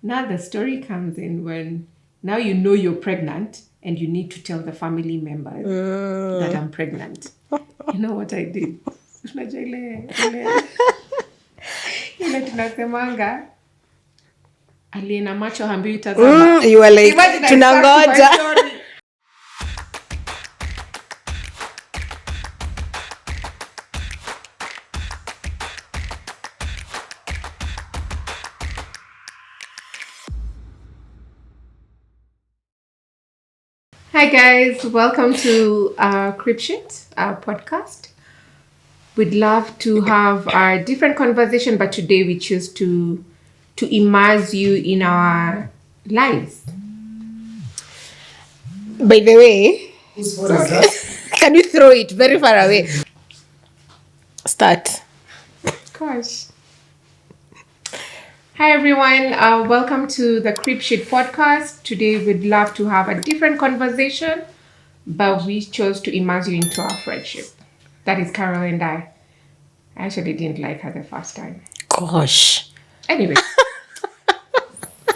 Now the story comes in when now you know you're pregnant and you need to tell the family members that I'm pregnant. You know what I did? Unajua ile tunasemanga aliye na macho hambiwi tazama. You were like, Imagine I stuck to my tunangoja. story. Hi guys, welcome to Crib Shit, our podcast. We'd love to have a different conversation, but today we choose to immerse you in our lives. By the way, What is that? can you throw it very far away? Start. Gosh. Hi everyone, welcome to the Crib Shit podcast. Today we'd love to have a different conversation, but we chose to immerse you into our friendship. That is Carolle and I. I actually didn't like her the first time. Gosh. Anyway.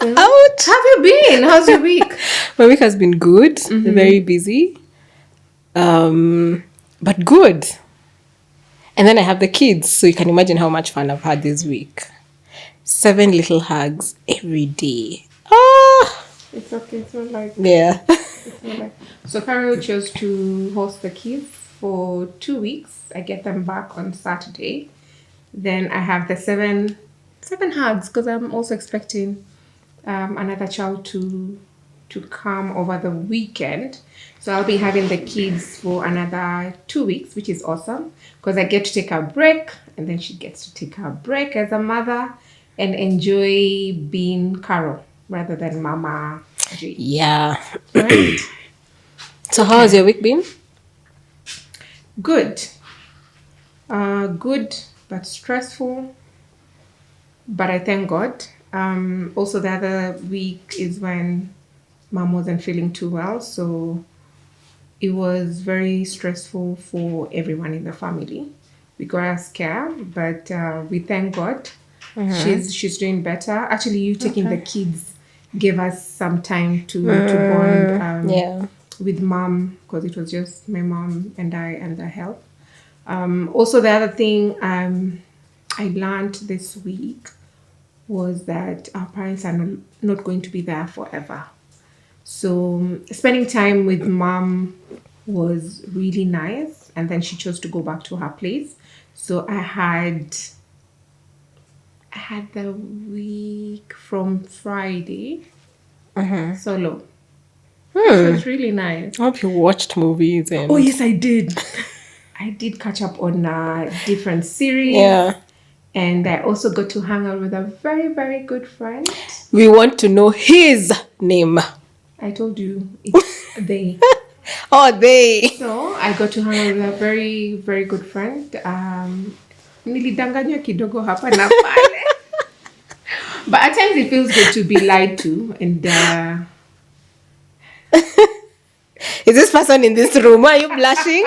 Out. How have you been? How's your week? My week has been good. Very busy. But good. And then I have the kids, so you can imagine how much fun I've had this week. 7 little hugs every day. Ah. It's okay. It's not like... Yeah. It's not like... So Carolle chose to host the kids for 2 weeks. I get them back on Saturday. Then I have the seven hugs because I'm also expecting another child to come over the weekend. So I'll be having the kids for another 2 weeks, which is awesome because I get to take a break and then she gets to take a break as a mother and enjoy being Carol rather than Mama G. Yeah. Right? So how has your week been? Good. Good, but stressful. But I thank God. Also, the other week is when Mom wasn't feeling too well. So it was very stressful for everyone in the family. We got a scare, but we thank God. She's doing better. Actually, you taking the kids gave us some time to bond with Mom because it was just my mom and I and the help. Also, the other thing I learned this week was that our parents are not going to be there forever. So spending time with Mom was really nice. And then she chose to go back to her place. So I had the week from Friday solo. It was really nice. I hope you watched movies. And... Oh, yes, I did. I did catch up on different series. Yeah. And I also got to hang out with a very, very good friend. We want to know his name. I told you, it's they. Oh, they. So I got to hang out with a very, very good friend. Nilidanganywa kidogo hapa na pale. But at times it feels good to be lied to. And is this person in this room? Why are you blushing?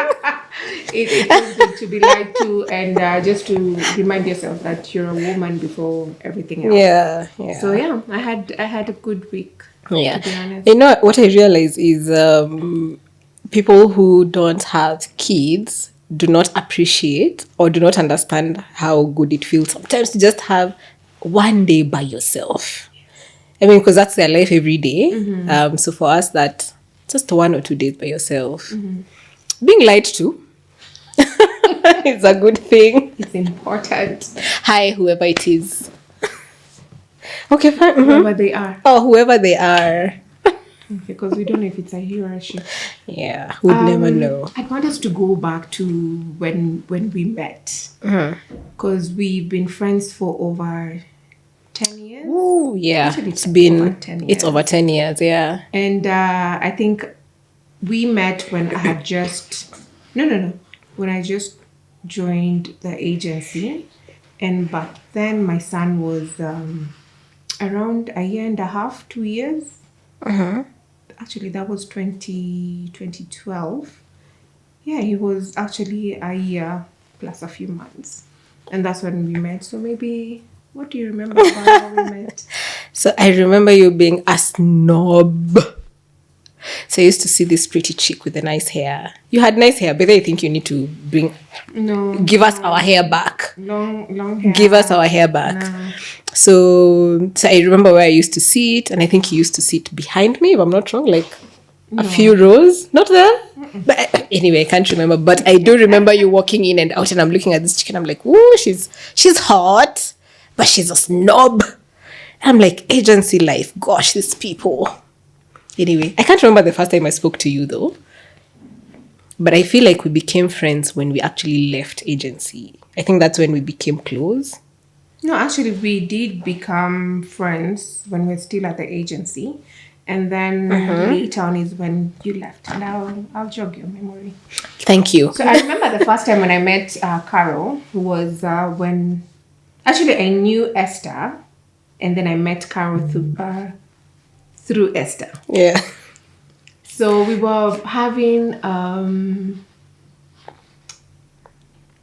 it feels good to be lied to and just to remind yourself that you're a woman before everything else. Yeah. So yeah, I had a good week. Yeah. To be honest. You know what I realize is people who don't have kids do not appreciate or do not understand how good it feels sometimes to just have one day by yourself. I mean, because that's their life every day. So for us, that just 1 or 2 days by yourself. Being lied to is a good thing. It's important. Hi, whoever it is. Okay, fine. Whoever they are. Oh, whoever they are. Because we don't know if it's a he or a she. Yeah, we'd never know. I want us to go back to when we met. Because we've been friends for over 10 years. Ooh, yeah. Actually, It's been over 10 years. It's over 10 years, yeah. And I think we met when I had just when I just joined the agency, and back then my son was around a year and a half, 2 years. Actually, that was 2012. Yeah, he was actually a year plus a few months, and that's when we met. So maybe, what do you remember about how we met? So I remember you being a snob. So I used to see this pretty chick with the nice hair. You had nice hair, but I think you need to give us our hair back. Long hair. Give us our hair back. No. So I remember where I used to sit, and I think you used to sit behind me, if I'm not wrong, like a few rows. Not there? But anyway, I can't remember. But I do remember you walking in and out, and I'm looking at this chick, and I'm like, ooh, she's hot, but she's a snob. And I'm like, agency life. Gosh, these people. Anyway, I can't remember the first time I spoke to you, though. But I feel like we became friends when we actually left agency. I think that's when we became close. No, actually, we did become friends when we were still at the agency. And then later on is when you left. And I'll jog your memory. Thank you. So I remember the first time when I met Carolle was when... Actually, I knew Esther. And then I met Carolle through Esther. Yeah. So we were having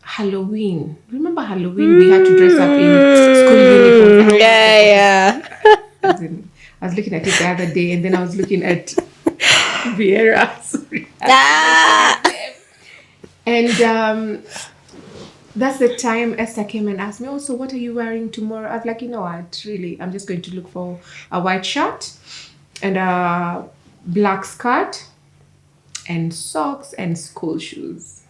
Halloween. Remember Halloween? We had to dress up in school uniforms. Yeah. I was looking at it the other day, and then I was looking at Vieira. Sorry. And that's the time Esther came and asked me, oh, so what are you wearing tomorrow? I was like, you know what, really, I'm just going to look for a white shirt and a black skirt and socks and school shoes.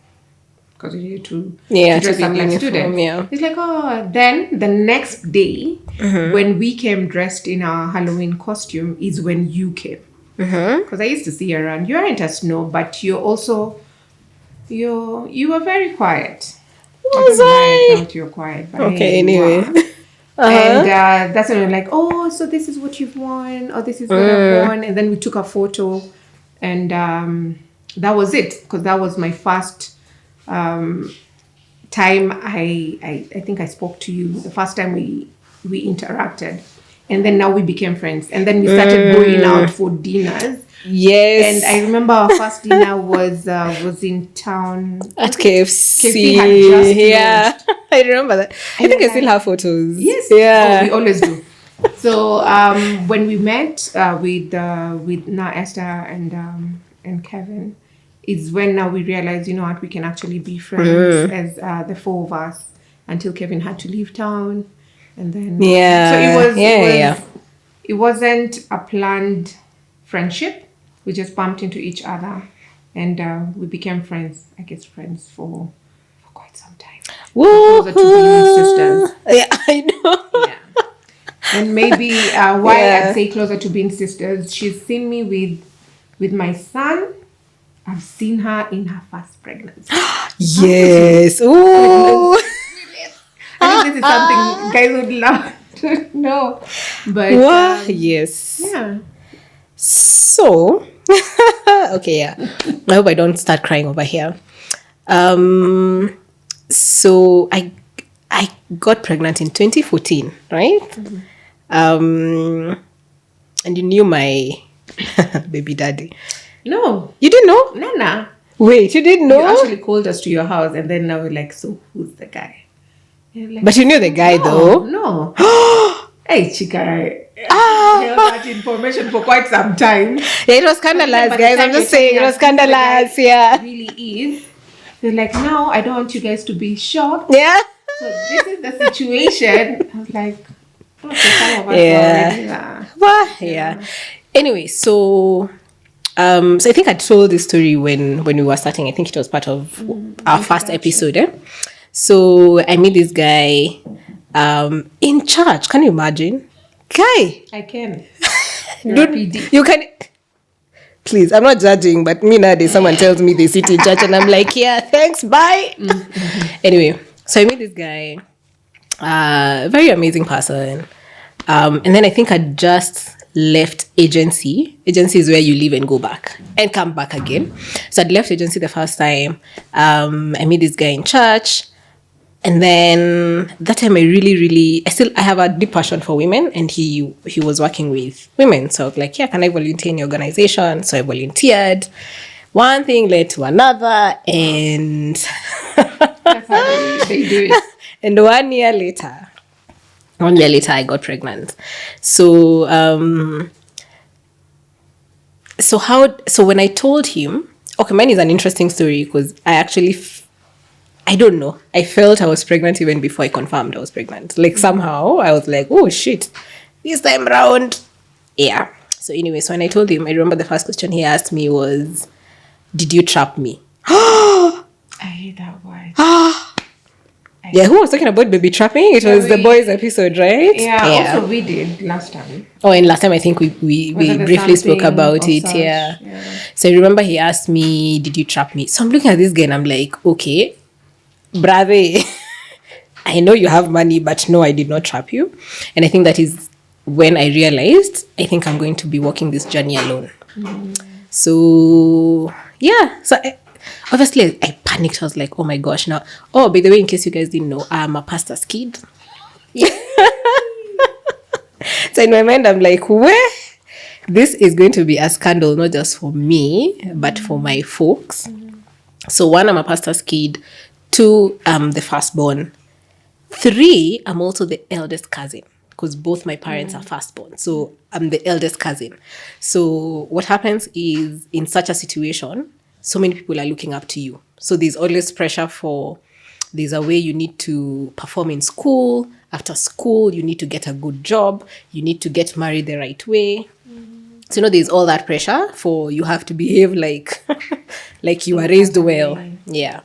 Because you need to dress up like students. Yeah. It's like, oh, then the next day, when we came dressed in our Halloween costume is when you came. Because I used to see you around. You aren't a snob, but you're also, you were very quiet. Was I? I thought you were quiet. But okay, anyway. And that's when we're like, oh, so this is what you've worn, or this is what I've worn. And then we took a photo, and that was it. Because that was my first time I think I spoke to you. The first time we interacted. And then now we became friends. And then we started going out for dinners. Yes. And I remember our first dinner was in town at KFC. KFC had just launched. I remember that. I think I still have photos. Yes. Yeah. Oh, we always do. So when we met with now Esther and Kevin, is when now we realized, you know what, we can actually be friends as the four of us until Kevin had to leave town, and then so it wasn't a planned friendship. We just bumped into each other, and we became friends. I guess friends for quite some time. Closer to being sisters. Yeah, I know. Yeah. And maybe why I'd say closer to being sisters, she's seen me with my son. I've seen her in her first pregnancy. Yes. Ooh. I think this is something guys would love to know. But yes. Yeah. So, okay, yeah. I hope I don't start crying over here. So I got pregnant in 2014, right? And you knew my baby daddy. No. You didn't know? Nana. Wait, you didn't know? You actually called us to your house, and then now we're like, so who's the guy? Like, but you knew the guy though? No. Hey, chica. Held that information for quite some time. Yeah, it was scandalous, guys. I'm just saying, it was scandalous. Yeah. It really is. They're like, no, I don't want you guys to be shocked. Yeah. So this is the situation. I was like, okay, some of us yeah. Well, yeah. Anyway, so I think I told this story when we were starting. I think it was part of our first episode. So I met this guy in church. Can you imagine? Guy. I can. Dude, you can. Please, I'm not judging, but me nowadays, someone tells me they sit in church and I'm like, yeah, thanks, bye. Anyway, so I met this guy, very amazing person. And then I think I just left agency. Agency is where you leave and go back and come back again. So I'd left agency the first time. I met this guy in church. And then that time I have a deep passion for women, and he was working with women. So I was like, yeah, can I volunteer in your organization? So I volunteered. One thing led to another, and that's how they do it. And 1 year later, 1 year later, I got pregnant. So, so when I told him, okay, mine is an interesting story because I actually, I don't know, I felt I was pregnant even before I confirmed I was pregnant. Like somehow I was like, oh shit, this time round, yeah. So anyway, so when I told him, I remember the first question he asked me was, "Did you trap me?" I hate that word. Yeah, who was talking about baby trapping? It was the boys episode, right? Yeah, also we did last time. Oh, and last time I think we Whether there's briefly spoke something about of it. such. Yeah. Yeah. So I remember he asked me, "Did you trap me?" So I'm looking at this guy and I'm like, okay, brave. I know you have money, but no, I did not trap you. And I think that is when I realized I think I'm going to be walking this journey alone. So yeah, so obviously I panicked. I was like, oh my gosh, now. Oh, by the way, in case you guys didn't know, I'm a pastor's kid. So in my mind, I'm like, where? This is going to be a scandal, not just for me, but for my folks. So one, I'm a pastor's kid. Two, I'm the firstborn. Three, I'm also the eldest cousin because both my parents are firstborn. So I'm the eldest cousin. So what happens is in such a situation, so many people are looking up to you. So there's always pressure for, there's a way you need to perform in school. After school, you need to get a good job. You need to get married the right way. So there's all that pressure for you have to behave like like you were raised well. Yeah.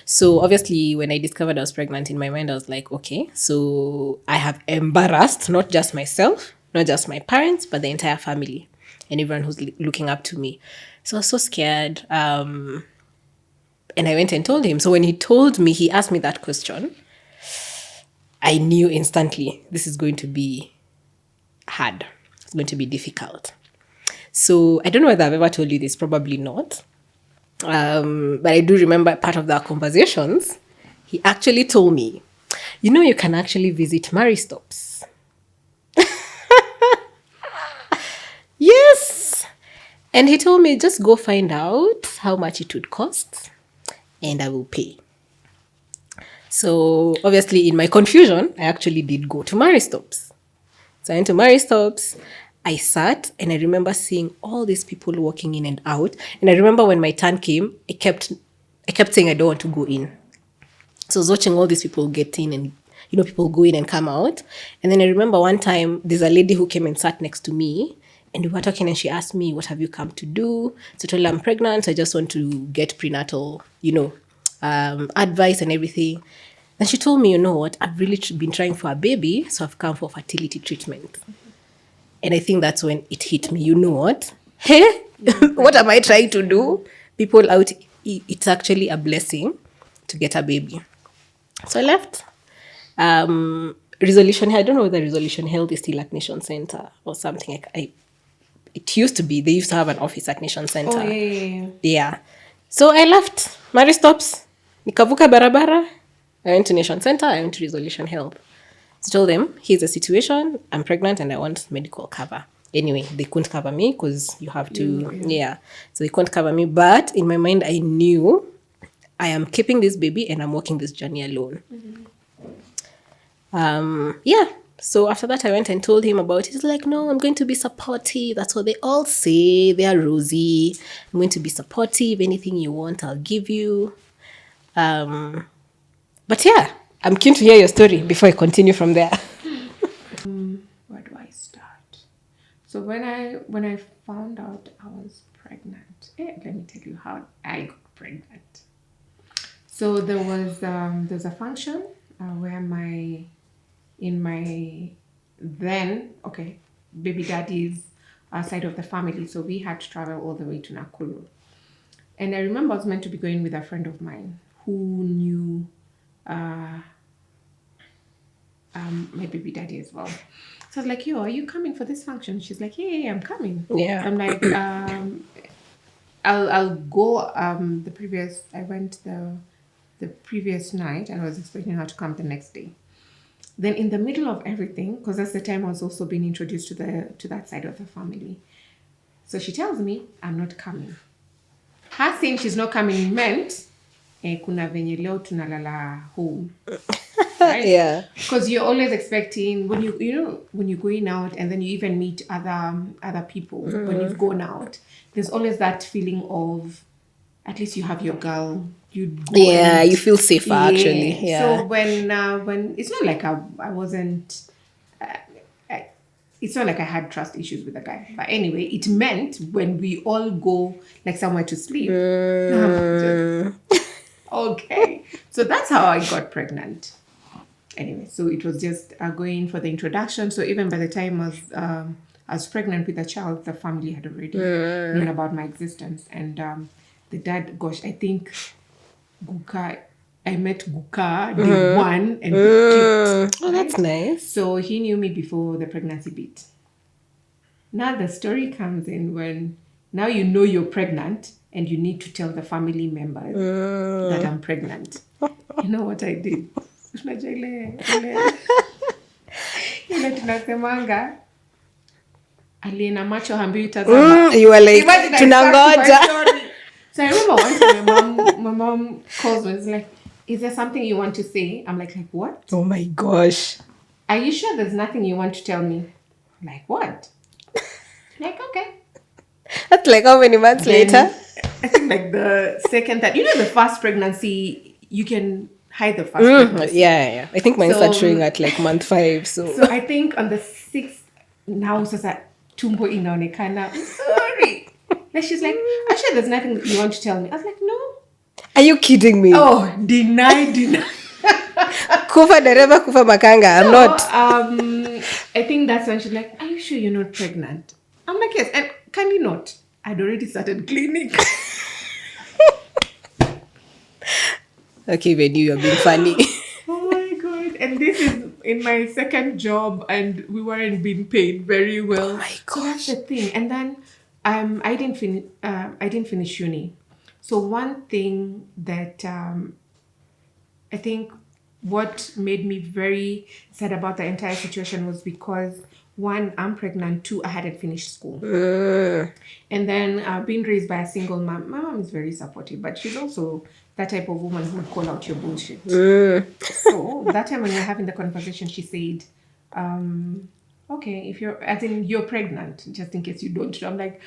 So obviously when I discovered I was pregnant, in my mind I was like, okay, so I have embarrassed not just myself, not just my parents, but the entire family and everyone who's looking up to me. So I was so scared. And I went and told him. So when he told me, he asked me that question, I knew instantly this is going to be hard. It's going to be difficult. So I don't know whether I've ever told you this, probably not. But I do remember part of our conversations. He actually told me, you can actually visit Mary Stops. Yes. And he told me, just go find out how much it would cost and I will pay. So obviously in my confusion, I actually did go to Mary Stops. So I went to Mary Stops. I sat and I remember seeing all these people walking in and out. And I remember when my turn came, I kept saying I don't want to go in. So I was watching all these people get in and people go in and come out. And then I remember one time there's a lady who came and sat next to me and we were talking and she asked me, what have you come to do? So I told her I'm pregnant. So I just want to get prenatal, advice and everything. And she told me, you know what, I've really been trying for a baby. So I've come for fertility treatment. And I think that's when it hit me. You know what? Hey, what am I trying to do? People out, it's actually a blessing to get a baby. So I left. Resolution, I don't know whether Resolution Health is still at Nation Center or something. It used to be. They used to have an office at Nation Center. Oh, yeah. Yeah. So I left. Mary Stops. Nikavuka barabara. I went to Nation Center. I went to Resolution Health. So told them, here's the situation. I'm pregnant and I want medical cover. Anyway, they couldn't cover me because you have to, yeah. So they couldn't cover me. But in my mind, I knew I am keeping this baby and I'm walking this journey alone. Yeah. So after that, I went and told him about it. He's like, no, I'm going to be supportive. That's what they all say. They are rosy. I'm going to be supportive. Anything you want, I'll give you. But yeah, I'm keen to hear your story before I continue from there. Where do I start? So when I found out I was pregnant, let me tell you how I got pregnant. So there's a function where in my then baby daddy's side of the family. So we had to travel all the way to Nakuru, and I remember I was meant to be going with a friend of mine who knew my baby daddy as well. So I was like, yo, are you coming for this function? She's like, yeah, I'm coming. Yeah. I'm like, I'll go. I went the previous night and I was expecting her to come the next day. Then in the middle of everything, because that's the time I was also being introduced to that side of the family. So she tells me I'm not coming. Her saying she's not coming meant kuna venye leo tunalala home. Right? Yeah. Because you're always expecting when when you're going out and then you even meet other people when you've gone out, there's always that feeling of at least you have your girl. You'd go Yeah, and you feel safer actually. yeah. So Yeah. when it's not like I wasn't. I, it's not like I had trust issues with the guy, but anyway, it meant when we all go like somewhere to sleep. Just, okay, so that's how I got pregnant. Anyway, so it was just going for the introduction. So even by the time I was pregnant with a child, the family had already known about my existence. And the dad, gosh, I think Guka, I met Guka day one and we clicked. Oh, that's nice. So he knew me before the pregnancy bit. Now the story comes in when now you know you're pregnant and you need to tell the family members that I'm pregnant. You know what I did? Unajua ile tunasemanga aliye na macho hambiwi tazama. You were like, Imagine I stuck to my tunangoja. story. So I remember one time my mom calls me and is like, is there something you want to say? I'm like what? Oh my gosh. Are you sure there's nothing you want to tell me? I'm like, what? Like, okay. That's like how many months later? I think like the second, that the first pregnancy, you can hide the first pregnancy. Yeah. I think mine started showing at like month 5. So I think on the 6th, now sasa tumbo inaonekana. I'm sorry. And she's like, actually, there's nothing that you want to tell me. I was like, no. Are you kidding me? Oh, deny. Kufa dereva, kufa makanga. I'm not. I think that's when she's like, are you sure you're not pregnant? I'm like, yes. And can you not? I'd already started clinic. Okay, when you're being funny. Oh my god! And this is in my second job, and we weren't being paid very well. Oh my So that's the thing. And then, I didn't finish. I didn't finish uni. So one thing that I think what made me very sad about the entire situation was because one, I'm pregnant. Two, I hadn't finished school. And then being raised by a single mom. My mom is very supportive, but she's also that type of woman who would call out your bullshit. So that time when we were having the conversation, she said, okay, if you're pregnant, just in case you don't know. I'm like,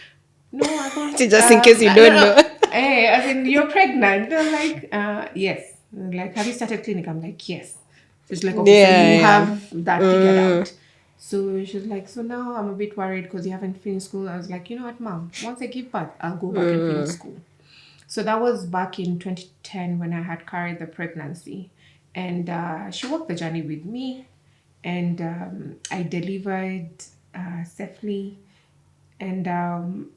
no, I don't. Just in case you don't know. Hey, as in you're pregnant. I'm like, yes. Like, have you started clinic? I'm like, yes. She's like, okay, so you have that figured out. So she's like, so now I'm a bit worried because you haven't finished school. I was like, you know what, mom? Once I give birth, I'll go back and finish school. So that was back in 2010 when I had carried the pregnancy. And she walked the journey with me. And I delivered safely. And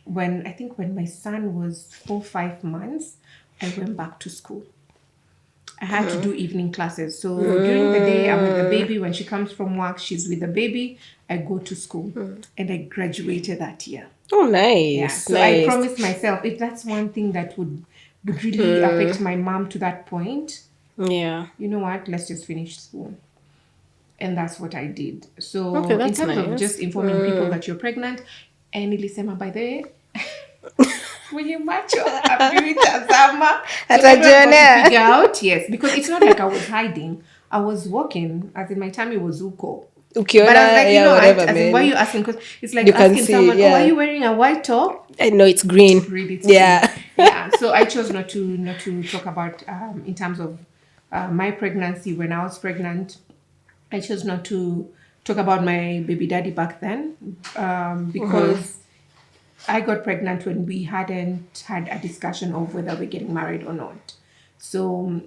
when my son was 4-5 months, I went back to school. I had to do evening classes. So during the day, I'm with the baby. When she comes from work, she's with the baby. I go to school. And I graduated that year. Oh, nice. Yeah. So nice. I promised myself, if that's one thing that would really affect my mom to that point, Yeah. you know what? Let's just finish school. And that's what I did. So Okay, in that's terms of nice. just informing people that you're pregnant, and nilisema by the way, mwenye macho ambiwi tazama. Atajionea. Figure out, yes, because it's not like I was hiding. I was walking, as in my tummy was uko. Ukiona, But I was like, whatever, as in, man. why are you asking? Because it's like You can asking see, someone, yeah. are you wearing a white top? I know it's green. Really, it's Yeah. green. Yeah. So I chose not to talk about in terms of my pregnancy. When I was pregnant, I chose not to talk about my baby daddy back then because I got pregnant when we hadn't had a discussion of whether we're getting married or not. So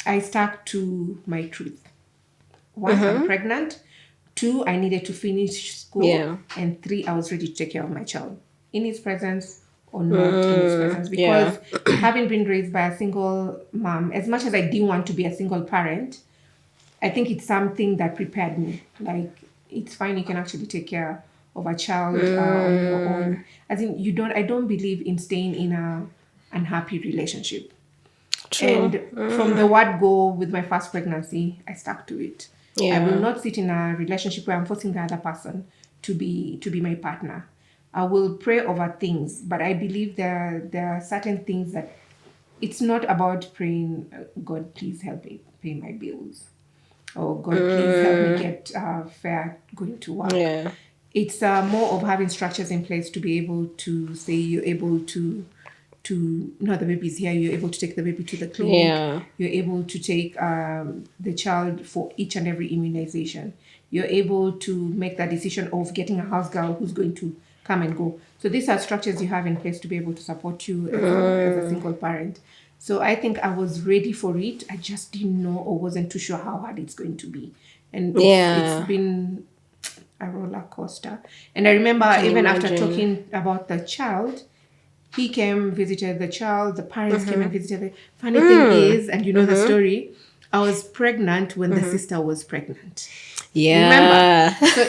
I stuck to my truth. One, I'm pregnant. Two, I needed to finish school. Yeah. And three, I was ready to take care of my child in his presence or not in his presence. Because having been raised by a single mom, as much as I didn't want to be a single parent, I think it's something that prepared me. Like, it's fine, you can actually take care of a child on your own. As in, I don't believe in staying in a unhappy relationship. True. And from the word go with my first pregnancy, I stuck to it. Yeah. I will not sit in a relationship where I'm forcing the other person to be my partner. I will pray over things, but I believe there are certain things that it's not about praying, God, please help me pay my bills, or God, please help me get fare going to work. Yeah. It's more of having structures in place to be able to say you're able to no, the baby's here, you're able to take the baby to the clinic, Yeah. you're able to take the child for each and every immunization, you're able to make that decision of getting a house girl who's going to come and go. So these are structures you have in place to be able to support you as a single parent. So I think I was ready for it. I just didn't know or wasn't too sure how hard it's going to be. And it's Yeah. been a roller coaster. And I remember Can even after imagine. talking about the child, he came, visited the child, the parents came and visited. The funny thing is, and you know the story, I was pregnant when the sister was pregnant. Remember? Yeah. So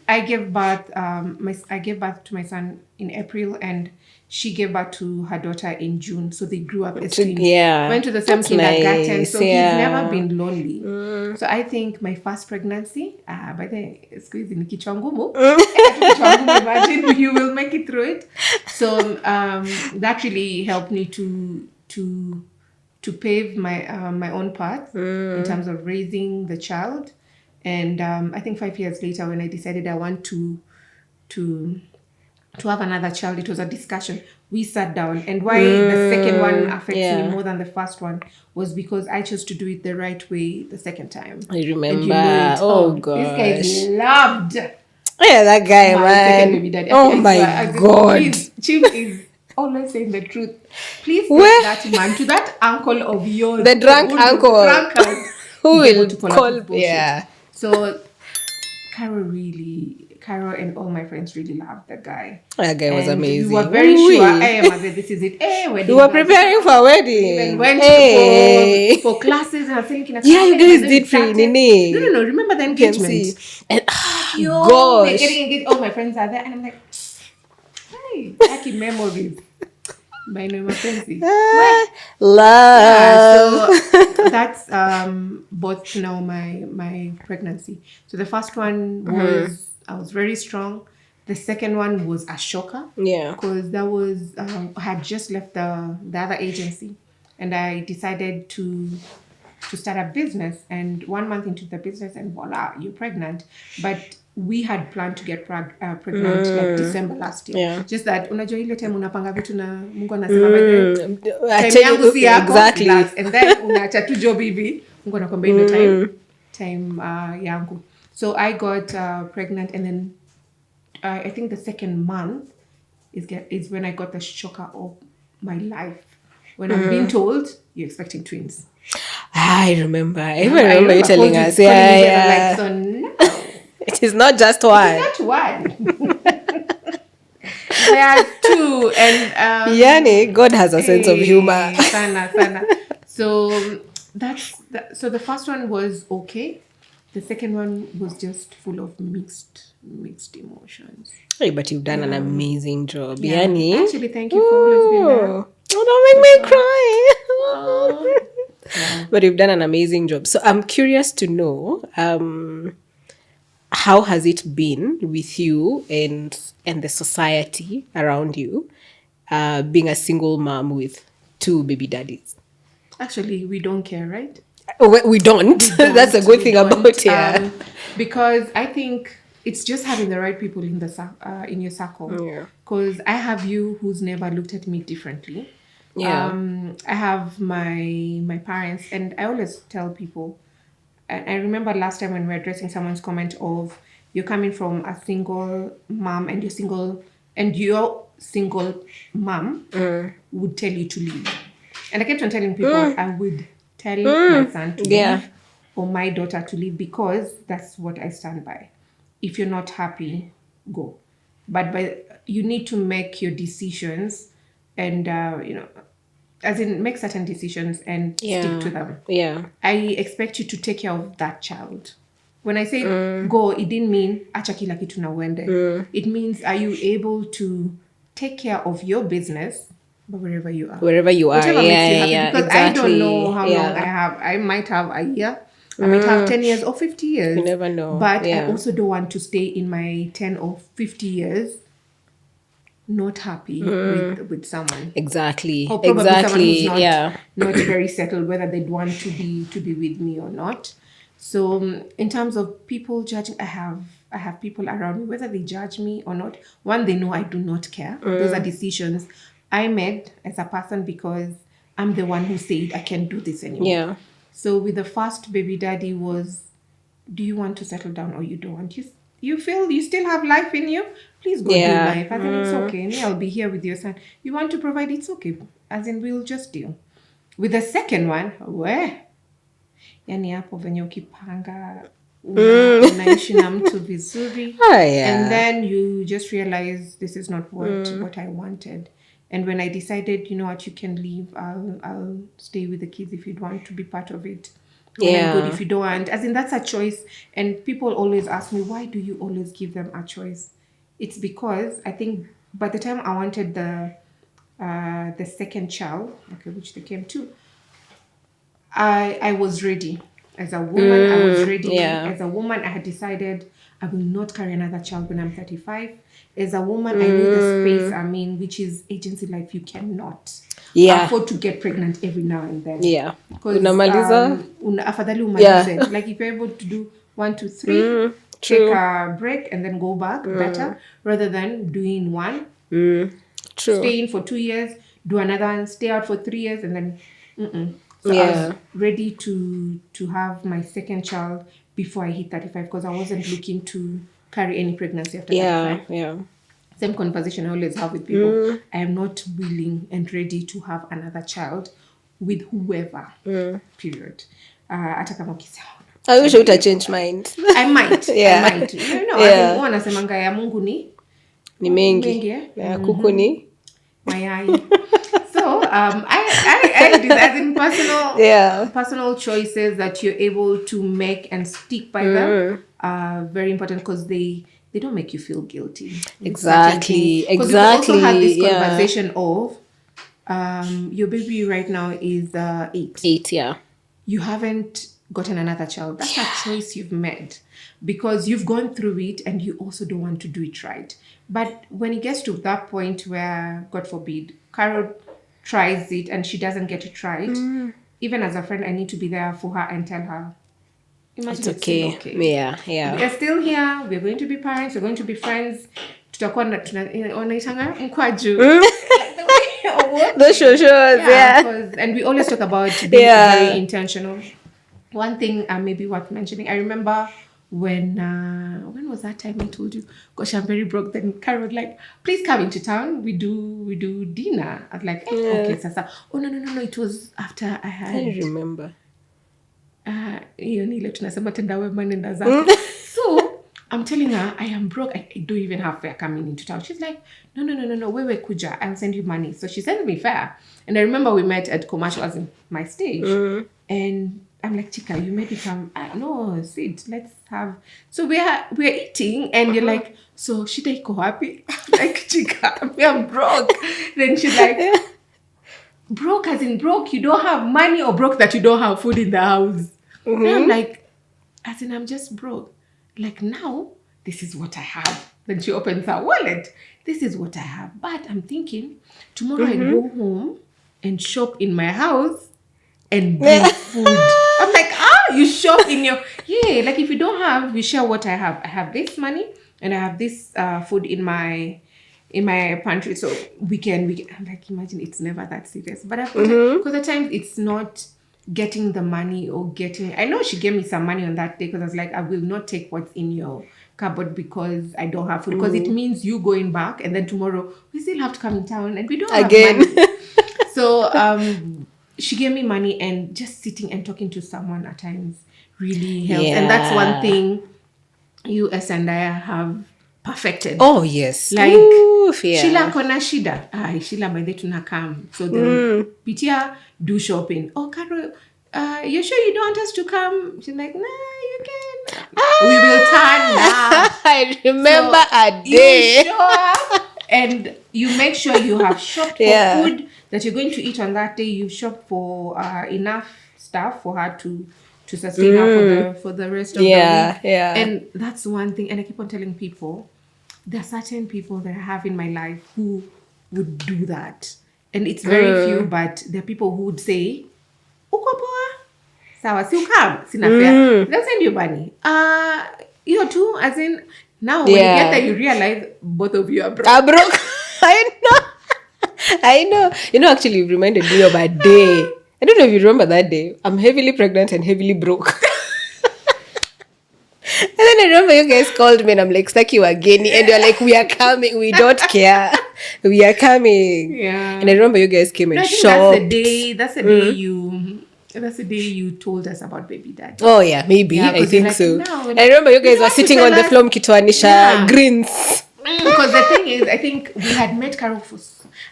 I gave birth. I gave birth to my son in April, and she gave birth to her daughter in June. So they grew up as twins. Yeah. Went to the same That's kindergarten. nice. So he's Yeah. never been lonely. So I think my first pregnancy, by the squeeze in kichwa ngumu, kichwa ngumu, imagine you will make it through it. So that really helped me to pave my own path in terms of raising the child. And I think 5 years later, when I decided I want to have another child, it was a discussion. We sat down, and why the second one affects me Yeah. more than the first one was because I chose to do it the right way the second time. I And remember. you know it. Oh, These gosh. guys loved Yeah, that guy, my second baby man. daddy. Oh, I my swear, I said, God. please, Chief is always saying the truth. Please take Where- that man to that uncle of yours, The drunk who uncle. drunkard, Who is able will to call out his bullshit. Yeah. So Carol and all my friends really loved the guy. That guy was And amazing. we were very Ooh-wee. sure, hey, mother, this is it. Hey, wedding. We were preparing for a wedding. We even went Hey. for classes, and I was thinking, Yeah, you hey, guys did started. pre-nini. No. Remember the engagement? And Yo, we're gosh. getting engaged. All my friends are there, and I'm like, hey, lucky memories. By no mapenzi. Love. So that's both now my pregnancy. So the first one was I was very strong. The second one was a shocker. Yeah. Because that was I had just left the other agency, and I decided to start a business. And 1 month into the business, and voila, you're pregnant. But we had planned to get pregnant like December last year. Yeah. Just that unajua ile time unapanga vitu na Mungu anasema by the way, time yangu si yako, Exactly. relax. And then unaacha tu job hivi, Mungu anakwambia ino time yangu. So I got pregnant, and then I think the second month is when I got the shocker of my life. When I'm being told you're expecting twins. I remember. I even remember you telling us. Calling me together, Yeah. like, so no. It is not just one. Not one. There are two, and Yani, God has a sense of humor. Sana. So so the first one was okay. The second one was just full of mixed emotions. Hey, but you've done an amazing job. Yeah. Yani. Actually, thank you for always being there. Oh, don't make me cry. But you've done an amazing job. So I'm curious to know, how has it been with you and the society around you, being a single mom with 2 baby daddies? Actually, we don't care, right? We don't. That's a good thing about it. Because I think it's just having the right people in in your circle. Yeah. Because I have you who's never looked at me differently. Yeah. I have my parents, and I always tell people. I remember last time when we were addressing someone's comment of you're coming from a single mom, and your single mom would tell you to leave. And I kept on telling people I would tell my son to leave or my daughter to leave, because that's what I stand by. If you're not happy, go. But you need to make your decisions, and as in make certain decisions and stick to them. Yeah. I expect you to take care of that child. When I say go, it didn't mean acha kila kitu na uende. It means, are you able to take care of your business, but wherever you are? Wherever you are. Whichever makes you happy. Because exactly. I don't know how long I have. I might have a year. I might have 10 years or 50 years. You never know. But I also don't want to stay in my 10 or 50 years not happy with someone. Exactly. Or probably someone who's not Yeah. not very settled, whether they'd want to be with me or not. So in terms of people judging, I have people around me, whether they judge me or not. One, they know I do not care. Those are decisions I made as a person because I'm the one who said I can't do this anymore. Yeah. So with the first baby daddy was, do you want to settle down or you don't want? You feel you still have life in you? Please go do life. As in, it's okay. Me, I'll be here with your son. You want to provide? It's okay. As in, we'll just deal. With the second one, yani hapo venye ukipanga unaishi na mtu vizuri, and then you just realize this is not what I wanted. And when I decided, you know what, you can leave, I'll stay with the kids if you'd want to be part of it. When I'm good, if you don't want. As in, that's a choice. And people always ask me, why do you always give them a choice? It's because I think by the time I wanted the second child, okay, which they came to, I was ready. As a woman, I was ready. As a woman, I had decided I will not carry another child when I'm 35. As a woman, I knew the space I'm in, which is agency life. You cannot afford to get pregnant every now and then. Yeah. Because afadhali umalize. Like if you're able to do 1, 2, 3, take a break and then go back, better, rather than doing one, stay in for 2 years, do another one, stay out for 3 years, and then So I was ready to have my second child before I hit 35 because I wasn't looking to carry any pregnancy after 35. Yeah. Same conversation I always have with people. I am not willing and ready to have another child with whoever. Period. Hata kama ukisema. I wish I would have changed minds. I might. I might. You know, wanasemanga ya Mungu ni mengi. Kuku ni mayai. So I do that in personal choices that you're able to make and stick by them are very important because they don't make you feel guilty. Exactly. Because you also have this conversation of your baby right now is 8. 8, yeah. You haven't gotten another child. That's a choice you've made because you've gone through it and you also don't want to do it right. But when it gets to that point where, God forbid, Carol tries it and she doesn't get it right, even as a friend, I need to be there for her and tell her, it's okay. Yeah. We are still here. We're going to be parents. We're going to be friends. Tutakuwa wanaitanga mkwaju. Those shows, And we always talk about being very intentional. One thing maybe worth mentioning, I remember when was that time I told you, gosh, I'm very broke. Then Carol was like, please come into town. We do dinner. I was like, okay, sasa. Oh no. It was after I had. I remember. Hiyo ni ile tunasema tenda wema nenda zako. So I'm telling her I am broke. I don't even have fare coming into town. She's like, no. Wewe kuja. I'll send you money. So she sends me fare. And I remember we met at commercial as in my stage. And I'm like, Chica, you made me come. No, sit. Let's have. So we're eating, and you're like, so shida iko wapi? Like, Chica, I'm broke. Then she's like, broke as in broke. You don't have money, or broke that you don't have food in the house. And I'm like, as in I'm just broke. Like now, this is what I have. Then she opens her wallet. This is what I have. But I'm thinking, tomorrow I go home and shop in my house and bring food. I'm like, you shop in your... Yeah, like if you don't have, we share what I have. I have this money and I have this food in my pantry. So we can... I'm like, imagine it's never that serious. But because at times it's not getting the money or getting... I know she gave me some money on that day because I was like, I will not take what's in your cupboard because I don't have food. Because it means you going back and then tomorrow we still have to come in town and we don't have money. So she gave me money, and just sitting and talking to someone at times really helps. And that's one thing you and I have perfected. Oh, yes. Like, Sheila kona shida. Sheila by the tunakam. So then Pitia do shopping. Oh, Carol, you sure you don't want us to come? She's like, nah, you can. We will turn now. I remember a day. You show up and you make sure you have shopped for food that you're going to eat on that day. You've shopped for enough stuff for her to sustain her for the rest of the week. And that's one thing. And I keep on telling people, there are certain people that I have in my life who would do that. And it's very few, but there are people who would say, uko poa? Sawa, si ukam, sina fare. They'll send you money. You too, as in, now when you get there, you realize both of you are broke. I'm broke. I know. You know, actually, you reminded me of a day. I don't know if you remember that day. I'm heavily pregnant and heavily broke. And then I remember you guys called me and I'm like, stuck you again. And you're like, we are coming. We don't care. We are coming. Yeah. And I remember you guys came and I think shopped. that's the day you told us about baby daddy. Oh, yeah, maybe. Yeah, I think like, so. no, I remember you guys were sitting on the floor mkitoanisha greens. Because the thing is, I think we had met Carol for,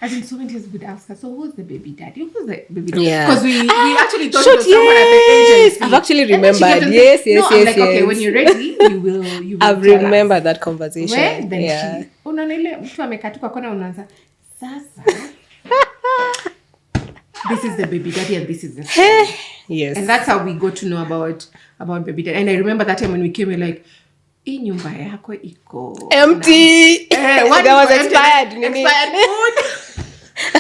I think so many times we'd ask her, so who's the baby daddy? Who's the baby daddy? Yeah. Because we actually thought it was someone at the agency. I've actually And then she remembered. kept on Yes, saying, yes, no, I'm yes, like, yes. okay, when you're ready, you will I've tell us. remembered that conversation. Where? Then yeah. she, unaona ile mtu amekatuka kona unaanza, sasa, this is the baby daddy and this is the story. Yes. And that's how we got to know about baby daddy. And I remember that time when we came, we were like, hii nyumba yako iko empty. What that was empty? expired.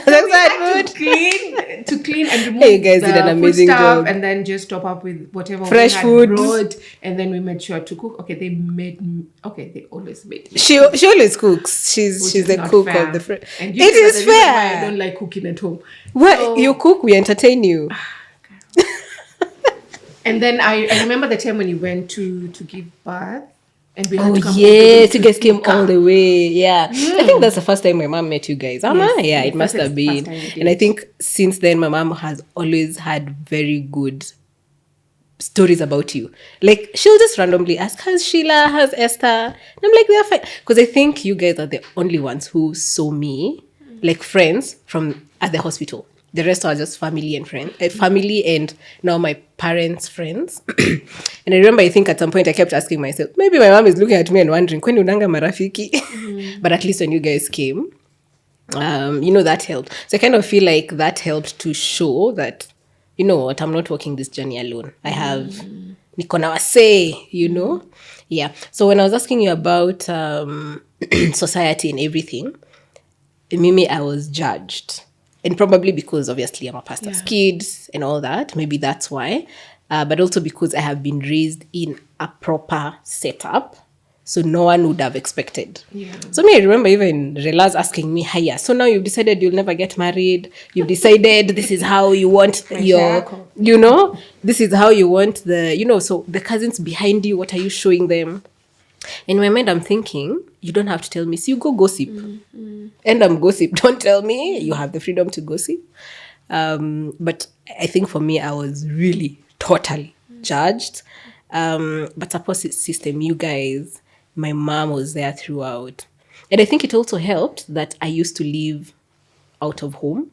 Expired food. To clean and remove you guys did an the amazing food stuff job. And then just top up with whatever fresh we had food brought, and then we made sure to cook. They always made she always cooks. She's the cook fair. of the friend. And it is fair. I don't like cooking at home. Well, you cook, we entertain you. And then I remember the time when you went to give birth. And we had to come yes, you guys came all the way. Yeah. I think that's the first time my mom met you guys. Yeah, it must have been. And I think since then, my mom has always had very good stories about you. Like, she'll just randomly ask, how's Sheila? How's Esther? And I'm like, they're fine. Because I think you guys are the only ones who saw me, like friends at the hospital. The rest are just family and friends, family and now my parents' friends. And I remember, I think at some point I kept asking myself, maybe my mom is looking at me and wondering, kwani unanga marafiki? But at least when you guys came, that helped. So I kind of feel like that helped to show that, you know what, I'm not walking this journey alone. I have niko na wase, Yeah. So when I was asking you about society and everything, Mimi, I was judged. And probably because, obviously, I'm a pastor's kid and all that. Maybe that's why. But also because I have been raised in a proper setup. So no one would have expected. Yeah. So I remember even Rela's asking me, hiya, so now you've decided you'll never get married. You've decided this is how you want this is how you want so the cousins behind you, what are you showing them? In my mind, I'm thinking, you don't have to tell me. So you go gossip. And I'm gossip. Don't tell me. You have the freedom to gossip. But I think for me, I was really totally judged. But support system, you guys, my mom was there throughout. And I think it also helped that I used to live out of home.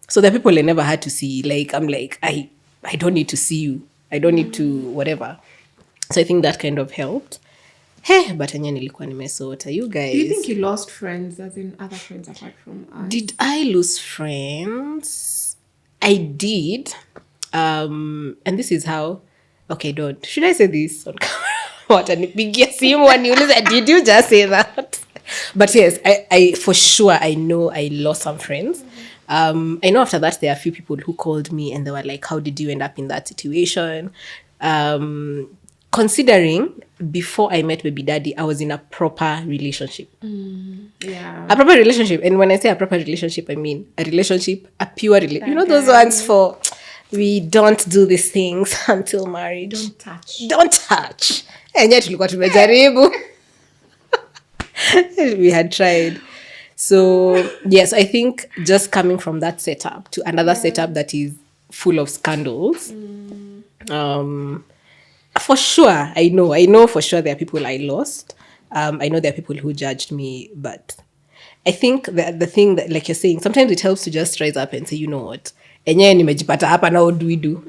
So the people I never had to see. Like, I'm like, I don't need to see you. I don't need to whatever. So I think that kind of helped. But enye nilikuwa nimesota. You guys. Do you think you lost friends, as in other friends apart from us? Did I lose friends? I did. And this is how. Okay, don't. Should I say this on camera? What? Anipigia simu aniuliza, did you just say that? But yes, I for sure, I know I lost some friends. I know after that, there are a few people who called me and they were like, how did you end up in that situation? Considering before I met baby daddy, I was in a proper relationship. Yeah. A proper relationship. And when I say a proper relationship, I mean a relationship, a pure relationship. You know those ones for, we don't do these things until marriage. Don't touch. And yet tulikuwa tumejaribu. We had tried. So, yes, I think just coming from that setup to another setup that is full of scandals, for sure, I know for sure there are people I lost. I know there are people who judged me, but I think that the thing that, like you're saying, sometimes it helps to just rise up and say, you know what, enyewe nimejipata hapa, now what do we do?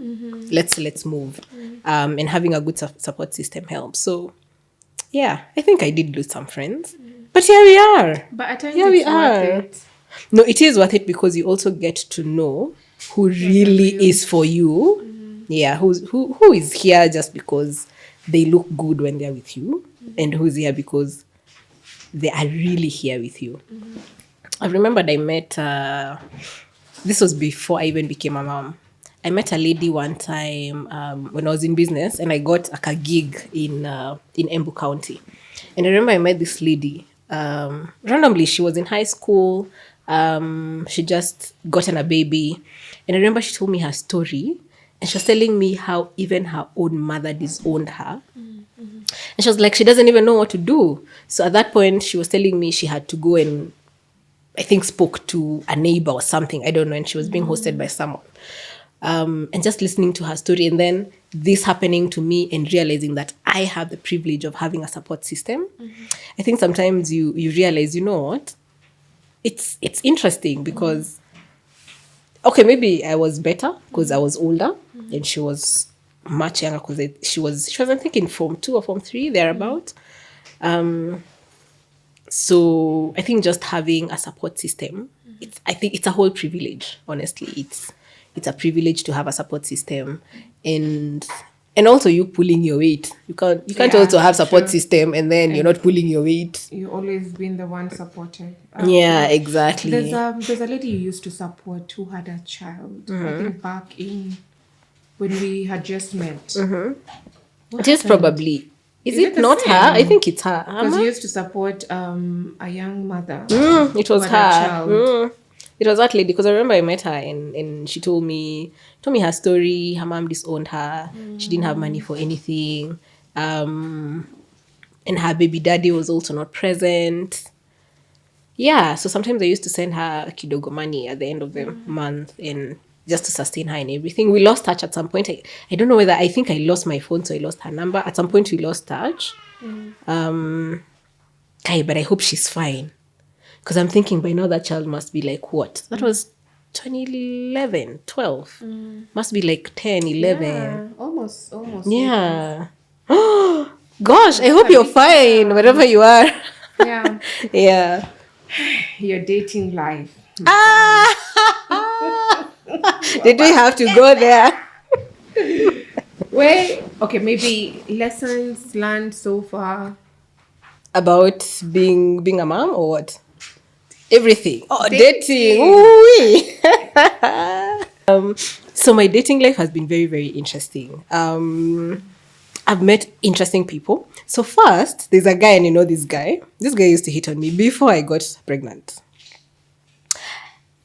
Let's move. And having a good support system helps. So, yeah, I think I did lose some friends. But here we are. But at times it's worth it. No, it is worth it because you also get to know who really is for you. Yeah, who is here just because they look good when they're with you, and who's here because they are really here with you. I remembered I met, this was before I even became a mom. I met a lady one time when I was in business, and I got like a gig in Embu County. And I remember I met this lady. Randomly, she was in high school. She just gotten a baby. And I remember she told me her story. And she was telling me how even her own mother disowned her. And she was like, she doesn't even know what to do. So at that point, she was telling me she had to go and I think spoke to a neighbor or something. I don't know. And she was being hosted by someone. And just listening to her story, and then this happening to me and realizing that I have the privilege of having a support system. I think sometimes you realize, you know what? It's interesting because, okay, maybe I was better because I was older and she was much younger because she was I think in form 2 or form 3 thereabout. So I think just having a support system, I think it's a whole privilege. Honestly, it's a privilege to have a support system, and also you pulling your weight. You can't Yeah, also have support true. system and then you're not pulling your weight. You always been the one supported. Yeah, exactly. There's a lady you used to support who had a child. I think back in when we had just met. What It is happened? probably. Is Is it it the not her? I same? think it's her. Because you used to support a young mother It who was had a her. child. It was that lady because I remember I met her and she told me her story. Her mom disowned her. She didn't have money for anything. And her baby daddy was also not present. Yeah, so sometimes I used to send her kidogo money at the end of the month and just to sustain her and everything. We lost touch at some point. I don't know whether I think I lost my phone, so I lost her number. At some point we lost touch. But I hope she's fine. Because I'm thinking by now that child must be like what? That was 2011, 12. Must be like 10, 11. Yeah, almost. Yeah. Gosh, I That's hope a you're big fine child. wherever you are. Yeah, Yeah. your dating life. Ah! Did we have to go there? Wait, okay, maybe lessons learned so far. About being a mom or what? Everything. Oh, dating. Dating. Ooh. So my dating life has been very, very interesting. I've met interesting people. So first, there's a guy, and you know this guy. This guy used to hit on me before I got pregnant.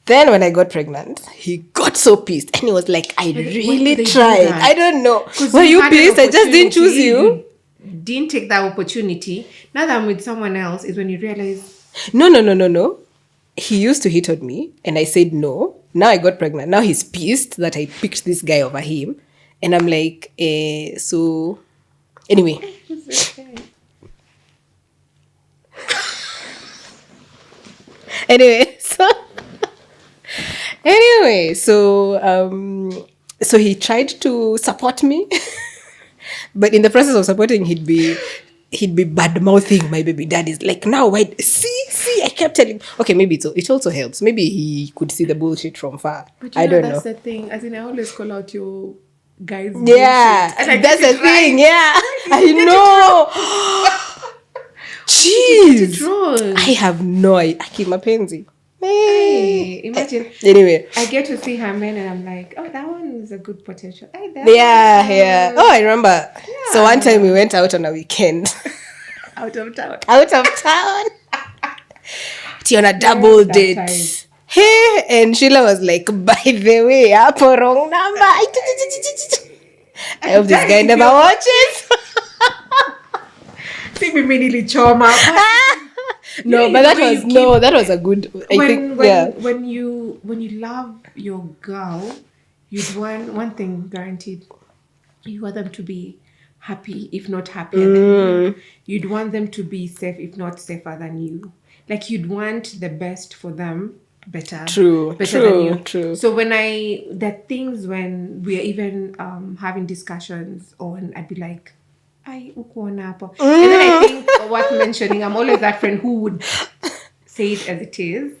Then when I got pregnant, he got so pissed and he was like, I Why do really they do tried. that? I don't know. 'Cause Were you had an pissed? I just didn't choose opportunity, you. didn't take that opportunity. Now that I'm with someone else, is when you realize. No. He used to hit on me and I said no. Now I got pregnant. Now he's pissed that I picked this guy over him. And I'm like, so anyway. Anyway, so he tried to support me. But in the process of supporting, he'd be bad mouthing my baby daddies. Like, now, why? See, I kept telling. Okay, maybe it also helps. Maybe he could see the bullshit from far. But I don't that's know. the thing. As in, I always call out your guys' Yeah, bullshit. And I that's get the it right. thing. Yeah, I know. You get it Jeez, wrong. I have no idea. Aki mapenzi. Hey, imagine. Anyway. I get to see her men and I'm like, oh, that one is a good potential. Hey, that Yeah. one, Oh, I remember. So one time we went out on a weekend. out of town. Out of town. On a double that date. time. Hey, and Sheila was like, by the way, I put wrong number. I hope this guy never watches. See me immediately trauma. No, but that was a good. When you love your girl, you'd want one thing guaranteed. You want them to be happy, if not happier than you. You'd want them to be safe, if not safer than you. Like you'd want the best for them, better than you. True. So when there are things when we're even having discussions on, I'd be like, I ukuona hapo. And then I think worth mentioning, I'm always that friend who would say it as it is.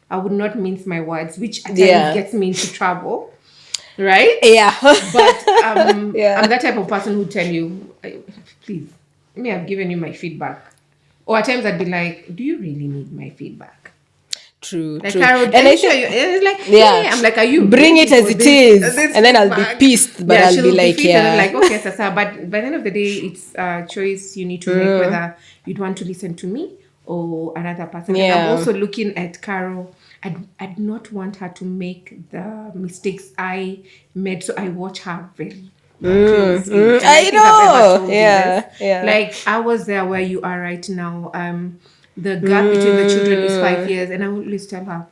I would not mince my words, which at times gets me into trouble. Right? Yeah. But I'm that type of person who tell you, please, me, I've given you my feedback. Or at times I'd be like, do you really need my feedback? True, Like, true. Carol, And are I you sure think, you? And it's like, yeah, yeah. I'm like, are you bring ready it as for it this, is, this and then I'll be feedback? pissed, but Yeah, I'll be she'll be like, pissed, and I'm yeah. like, okay, Sasa. But by the end of the day, it's a choice you need to make whether you'd want to listen to me or another person. And I'm Yeah. also looking at Carol. I'd not want her to make the mistakes I made, so I watch her very closely. And I I think I've ever know. told you this. Yeah, yeah. Like, I was there where you are right now. The gap between the children is 5 years, and I always tell her,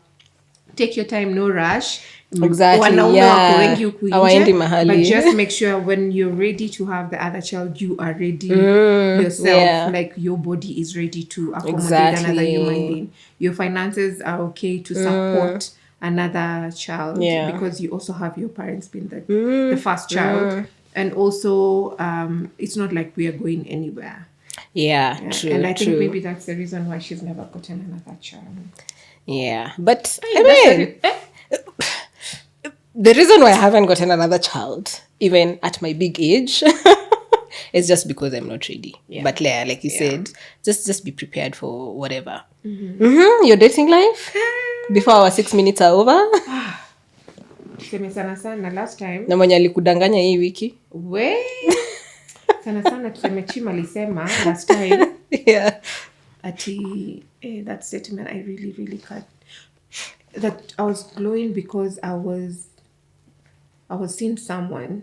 take your time, no rush. Exactly, Wanaume wako yeah. wengi huku Hawaendi nje, but mahali. just make sure when you're ready to have the other child, you are ready yourself. Yeah. Like, your body is ready to accommodate another human Exactly. being. Your finances are okay to support another child, Yeah. because you also have your parents being the first child. And also, it's not like we are going anywhere. Yeah, Yeah, and true, I think true. maybe that's the reason why she's never gotten another child. Yeah. But Hey, that's the reason why I haven't gotten another child, even at my big age, is just because I'm not ready. Yeah. But like you Yeah. said, just be prepared for whatever. Your dating life before our 6 minutes are over. tuseme sana sana last time Na mwenye alikudanganya hii wiki. we sana sana tuseme Chima alisema last time Yeah. ati that statement I really cut, that I was glowing because I was seeing someone.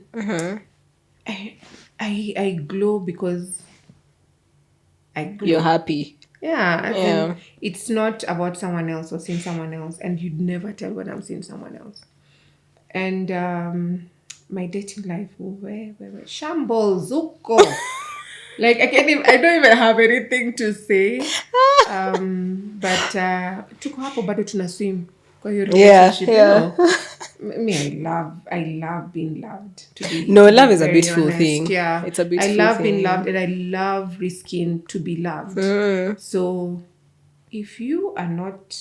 I glow because I glow. You're happy. Yeah, I Yeah. think it's not about someone else or seeing someone else, and you'd never tell when I'm seeing someone else. And my dating life, where shambles, uko. Like, I don't even have anything to say. But tuko hapo bado tuna swim kwa hiyo relationship. Yeah. You know, me, I love being loved. No, to be love is a very beautiful honest. thing. Yeah, It's a beautiful I love thing. being loved, and I love risking to be loved. So if you are not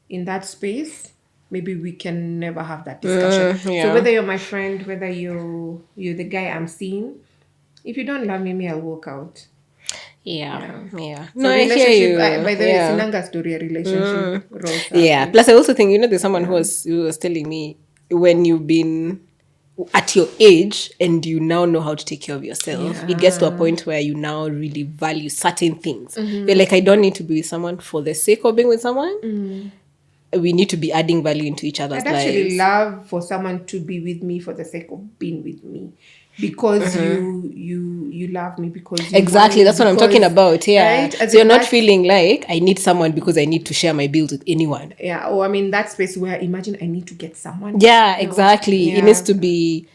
in that space, maybe we can never have that discussion. Yeah. So whether you're my friend, whether you're the guy I'm seeing, if you don't love me, I'll walk out. Yeah. So No, I hear you. by the way, Yeah. sinanga story ya relationship. Rosa. Yeah. Plus, I also think, there's someone who was telling me, when you've been at your age and you now know how to take care of yourself, it gets to a point where you now really value certain things. You're like, I don't need to be with someone for the sake of being with someone. We need to be adding value into each other's I'd actually lives. love for someone to be with me for the sake of being with me, because you love me, because you Exactly, want me, that's what I'm talking about. Yeah, right? As so you're in not that- feeling like I need someone because I need to share my bills with anyone. Yeah, or I mean that space where imagine I need to get someone. Yeah, exactly. It Yeah. needs to be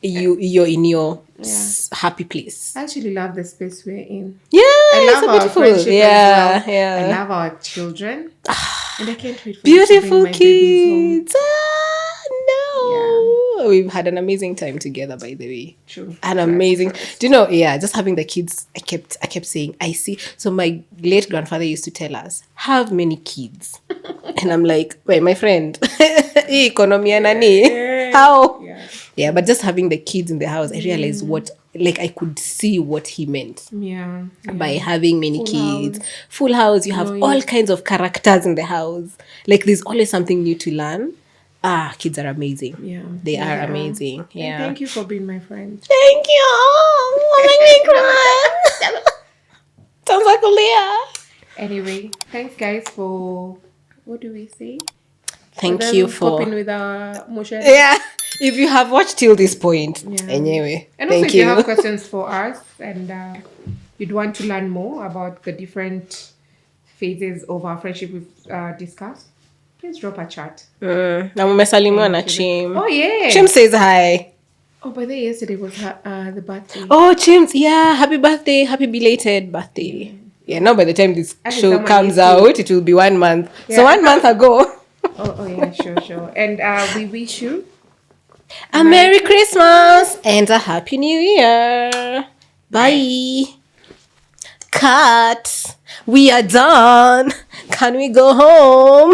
you're in your happy place. I actually love the space we're in. Yeah, I it's love so our beautiful. friendship as well. Yeah. I love our children. And I can't wait for you to Beautiful bring my babies home. kids. No. We've had an amazing time together, by the way. True. An True, amazing. true. Do you know, just having the kids, I kept saying, I see. So my late grandfather used to tell us, have many kids. And I'm like, wait, my friend, economy and nani? How? Yeah, but just having the kids in the house, I realized I could see what he meant. Yeah. By having many Full kids. house. Full house, you have Knowing- all kinds of characters in the house. Like, there's always something new to learn. Kids are amazing. Yeah. They are amazing. And Yeah. thank you for being my friend. Thank you. Oh, make me cry. Sounds like Leah. Anyway, thanks guys for, what do we say? Thank them you for coping with our emotions. Yeah. If you have watched till this point, anyway, And also, thank if you have questions for us and you'd want to learn more about the different phases of our friendship we've discussed, please drop a chat. Na mumesalimiwa na Chim. Oh, yeah. Chim says hi. Oh, by the way, yesterday was her, the birthday. Oh, Chim's, yeah, happy birthday, happy belated birthday. Yeah, now by the time this Actually, show someone comes needs to- out, it will be 1 month. So Yeah. 1 month ago. Oh, yeah, sure. And we wish you A Merry Christmas and a Happy New Year. Bye. Cut. We are done. Can we go home?